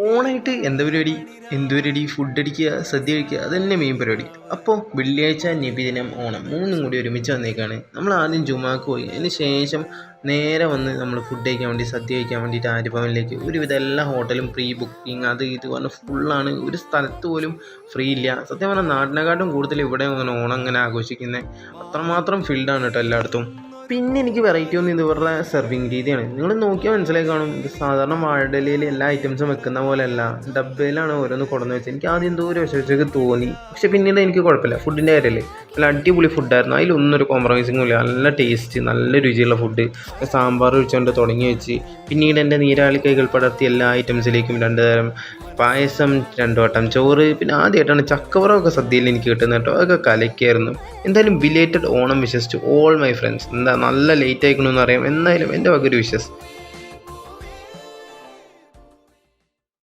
ഓണായിട്ട് എന്താ പരിപാടി? എന്ത് പരിപാടി? ഫുഡ് അടിക്കുക, സദ്യ കഴിക്കുക, അതന്നെ മെയിൻ പരിപാടി. അപ്പോൾ വെള്ളിയാഴ്ച, നബിദിനം, ഓണം മൂന്നും കൂടി ഒരുമിച്ച് വന്നേക്കാണ്. നമ്മൾ ആദ്യം ജുമാക്ക് പോയി, അതിന് ശേഷം നേരെ വന്ന് നമ്മൾ ഫുഡ് കഴിക്കാൻ വേണ്ടി, സദ്യ കഴിക്കാൻ വേണ്ടിയിട്ട് ആര്യഭവനിലേക്ക്. ഒരുവിധം എല്ലാ ഹോട്ടലും പ്രീ ബുക്കിംഗ് അത് ഇത് പറഞ്ഞ് ഫുള്ളാണ്. ഒരു സ്ഥലത്ത് പോലും ഫ്രീ ഇല്ല. സത്യം പറഞ്ഞാൽ നാടിനെക്കാട്ടും കൂടുതൽ ഇവിടെ അങ്ങനെ ഓണം അങ്ങനെ ആഘോഷിക്കുന്നത്. അത്രമാത്രം ഫീൽഡാണ് കേട്ടോ എല്ലായിടത്തും. പിന്നെ എനിക്ക് വെറൈറ്റി ഒന്നും ഇവരുടെ സെർവിങ് രീതിയാണ്. നിങ്ങൾ നോക്കിയാൽ മനസ്സിലായി കാണും. ഇത് സാധാരണ വാഴയിലയിൽ എല്ലാ ഐറ്റംസും വെക്കുന്ന പോലെയല്ല, ഡബ്ബയിലാണ് ഓരോന്ന് കൊടുന്ന് വെച്ചത്. എനിക്ക് ആദ്യം എന്തോ ഒരു വിശേഷമൊക്കെ തോന്നി, പക്ഷെ പിന്നീട് എനിക്ക് കുഴപ്പമില്ല. ഫുഡിൻ്റെ കാര്യമല്ലേ, നല്ല അടിപൊളി ഫുഡായിരുന്നു. അതിലൊന്നും ഒരു കോംപ്രമൈസിങ്ങും ഇല്ല. നല്ല ടേസ്റ്റ്, നല്ല രുചിയുള്ള ഫുഡ്. സാമ്പാർ ഒഴിച്ചുകൊണ്ട് തുടങ്ങി വെച്ച് പിന്നീട് എൻ്റെ നീരാളി കൈകൾ പടർത്തി എല്ലാ ഐറ്റംസിലേക്കും 2 തരം പായസം, 2 വട്ടം ചോറ്, പിന്നെ ആദ്യമായിട്ടാണ് ചക്കവറമൊക്കെ സദ്യയിൽ എനിക്ക് കിട്ടുന്നത് കേട്ടോ. അതൊക്കെ കലക്കായിരുന്നു. എന്തായാലും belated Onam wishes to all my friends. എന്താ നല്ല ലേറ്റ് ആയിക്കണമെന്ന് അറിയാം, എന്തായാലും എൻ്റെ വക ഒരു വിഷസ്.